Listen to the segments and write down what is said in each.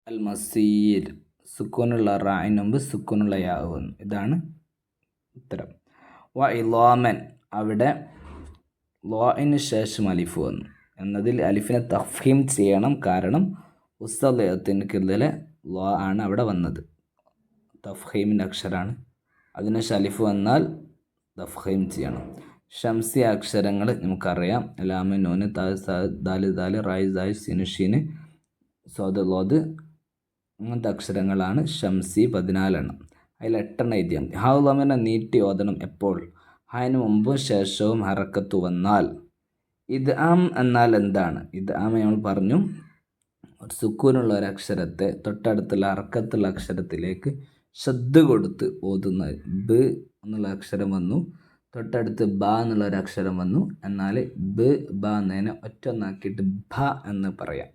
അൽ മസീർ സുക്കൂനുള്ള റായിന് മുമ്പ് സുക്കൂനുള്ള യാ വന്നു. ഇതാണ് ഉത്തരം. വ ഇളാമൻ അവിടെ ലോയിന് ശേഷം അലിഫ് വന്നു എന്നതിൽ അലിഫിനെ തഫ്ഹീം ചെയ്യണം. കാരണം ഉസ്തലയത്തിന് കിർദിലെ ലോ ആണ് അവിടെ വന്നത്. തഫ്ഹീമിൻ്റെ അക്ഷരമാണ്. അതിന് അലിഫ് വന്നാൽ തഫ്ഹീം ചെയ്യണം. ഷംസി അക്ഷരങ്ങൾ നമുക്കറിയാം. ലാമ് നൂന് ദാല് ദാല് റായ് സായ് സിന് ഷീന് സോദ് ലോദ് അങ്ങനത്തെ അക്ഷരങ്ങളാണ് ഷംസി. 14 എണ്ണം. അതിൽ 8 എണ്ണം എഴുതിയാൽ മതി. ഹൗലമിനെ നീട്ടി ഓതണം എപ്പോൾ? അതിന് മുമ്പും ശേഷവും ഹറക്കത്ത് വന്നാൽ. ഇത് ആം എന്നാൽ എന്താണ്? ഇത് ആം നമ്മൾ പറഞ്ഞു, സുക്കൂനുള്ള ഒരു അക്ഷരത്തെ തൊട്ടടുത്തുള്ള ഹറക്കത്തുള്ള അക്ഷരത്തിലേക്ക് ഷദ് കൊടുത്ത് ഓതുന്നത്. ബ് എന്നുള്ള അക്ഷരം വന്നു, തൊട്ടടുത്ത് ബ എന്നുള്ള ഒരു അക്ഷരം വന്നു. എന്നാൽ ബ് ബ എന്നതിനെ ഒറ്റൊന്നാക്കിയിട്ട് ഭ എന്ന് പറയാം.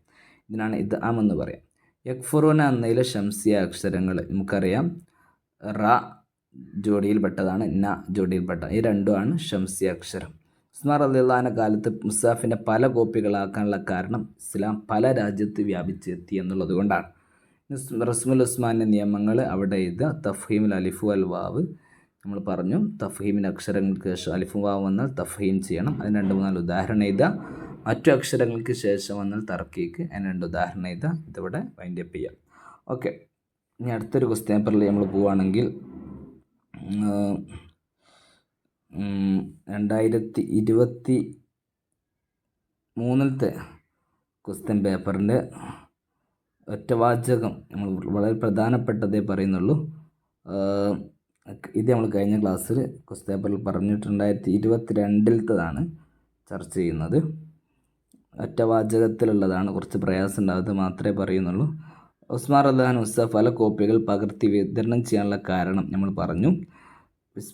ഇതിനാണ് ഇത് ആം എന്ന് പറയാം. യക്ഫുറൂന എന്നതിലെ ഷംസിയ അക്ഷരങ്ങൾ നമുക്കറിയാം. റ ജോഡിയിൽപ്പെട്ടതാണ്, ന ജോഡിയിൽപ്പെട്ട. ഈ രണ്ടുമാണ് ഷംസിയ അക്ഷരം. ഉസ്മാൻ റളിയല്ലാഹുവിൻ്റെ കാലത്ത് മുസാഫിൻ്റെ പല കോപ്പികളാക്കാനുള്ള കാരണം ഇസ്ലാം പല രാജ്യത്ത് വ്യാപിച്ചെത്തി എന്നുള്ളത് കൊണ്ടാണ്. റസ്മുൽ ഉസ്മാൻ്റെ നിയമങ്ങൾ അവിടെ ഇത് തഫ്ഹീമിൽ അലിഫു അൽ വാവ് നമ്മൾ പറഞ്ഞു. തഫ്ഹീമിൻ്റെ അക്ഷരങ്ങൾക്ക് ശേഷം അലിഫും വാവ് വന്നാൽ തഫ്ഹീം ചെയ്യണം. അതിന് 2-3 ഉദാഹരണം എഴുതുക. മറ്റു അക്ഷരങ്ങൾക്ക് ശേഷം വന്നാൽ തർക്കീക്ക്. അതിന് 2 ഉദാഹരണം എഴുതുക. ഇതിവിടെ വൈൻഡ് അപ്പ് ചെയ്യാം. ഓക്കെ, ഇനി അടുത്തൊരു ക്വസ്റ്റ്യൻ പേപ്പറിൽ നമ്മൾ പോവുകയാണെങ്കിൽ 2023 ക്വസ്റ്റ്യൻ പേപ്പറിൻ്റെ ഒറ്റവാചകം നമ്മൾ വളരെ പ്രധാനപ്പെട്ടതേ പറയുന്നുള്ളൂ. ഇത് നമ്മൾ കഴിഞ്ഞ ക്ലാസ്സിൽ ക്വസ്റ്റ്യൻ പേപ്പറിൽ പറഞ്ഞിട്ട് 2022 ചർച്ച ചെയ്യുന്നത്. ഒറ്റവാചകത്തിലുള്ളതാണ്, കുറച്ച് പ്രയാസം ഉണ്ടാകുന്നത് മാത്രമേ പറയുന്നുള്ളൂ. ഉസ്മാൻ റളിയല്ലാഹു മുസാഫ് പല കോപ്പികൾ പകർത്തി വിതരണം ചെയ്യാനുള്ള കാരണം നമ്മൾ പറഞ്ഞു.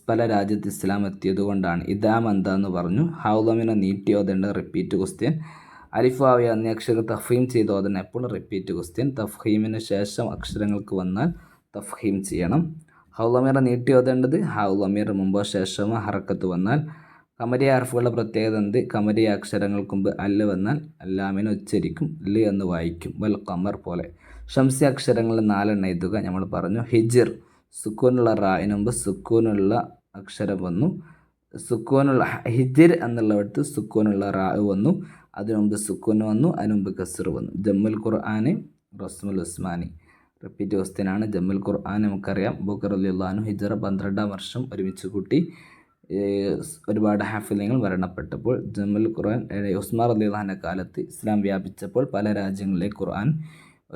പല രാജ്യത്ത് ഇസ്ലാം എത്തിയതുകൊണ്ടാണ്. ഇദാം എന്താന്ന് പറഞ്ഞു. ഹൗലമിനെ നീട്ടി ഓതേണ്ട റിപ്പീറ്റ് ക്വസ്റ്റ്യൻ. അലിഫാവിയ എന്നീ അക്ഷരങ്ങൾ തഫ്ഹീം ചെയ്ത് ഓതണം എപ്പോൾ? Repeat question. തഫ്ഹീമിന് ശേഷം അക്ഷരങ്ങൾക്ക് വന്നാൽ തഫ്ഹീം ചെയ്യണം. ഹൗലമീറെ നീട്ടി ഓതേണ്ടത് ഹൗലമീർ മുമ്പോ ശേഷമോ ഹറക്കത്ത് വന്നാൽ. കമരിയ ഹർഫുകളുടെ പ്രത്യേകത എന്ത്? കമരിയ അക്ഷരങ്ങൾക്ക് മുമ്പ് അല്ല് വന്നാൽ അല്ലാമിനെ ഉച്ചരിക്കും, ല് എന്ന് വായിക്കും. വൽ ഖമർ പോലെ. ഷംസി അക്ഷരങ്ങൾ 4 എണ്ണം എഴുതുക. നമ്മൾ പറഞ്ഞു. ഹിജിർ സുക്കൂനുള്ള റായിന് മുമ്പ് സുക്കൂനുള്ള അക്ഷരം വന്നു. സുക്കൂനുള്ള ഹിജിർ എന്നുള്ളിടത്ത് സുക്കൂനുള്ള റാ വന്നു. അതിനു മുമ്പ് സുക്കൂൻ വന്നു, അതിനു മുമ്പ് കസ്ർ വന്നു. ജമ്മുൽ ഖുർആൻ റസ്മുൽ ഉസ്മാനി റിപ്പീറ്റ് ക്വസ്റ്റ്യനാണ്. ജമ്മുൽ ഖുർആൻ നമുക്കറിയാം. അബൂബക്കർ റളിയല്ലാഹു അൻഹു ഹിജ്റ 12-ാം വർഷം ഒരുമിച്ച് കൂട്ടി. ഒരുപാട് ഹാഫിളീങ്ങൾ മരണപ്പെട്ടപ്പോൾ ജമ്മുൽ ഖുർആൻ ഉസ്മാൻ റളിയല്ലാഹുവിൻ്റെ കാലത്ത് ഇസ്ലാം വ്യാപിച്ചപ്പോൾ പല രാജ്യങ്ങളിലെ ഖുർആൻ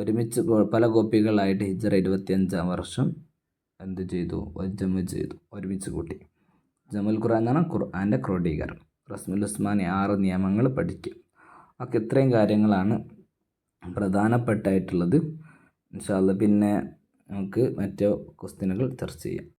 ഒരുമിച്ച് പല കോപ്പികളായിട്ട് ഹിജ്റ 25-ാം വർഷം എന്ത് ചെയ്തു? ജമ്മു ചെയ്തു, ഒരുമിച്ച് കൂട്ടി. ജമ്മുൽ ഖുർആൻ എന്ന് പറഞ്ഞാൽ ഖുർആൻ്റെ ക്രോഡീകരണം. റസ്മുൽ ഉസ്മാനി 6 നിയമങ്ങൾ പഠിക്കുക. ഒക്കെ ഇത്രയും കാര്യങ്ങളാണ് പ്രധാനപ്പെട്ടായിട്ടുള്ളത്. ഇൻഷാ അല്ലാഹ് പിന്നെ നമുക്ക് മറ്റു ക്വസ്റ്റ്യനുകൾ ചർച്ച ചെയ്യാം.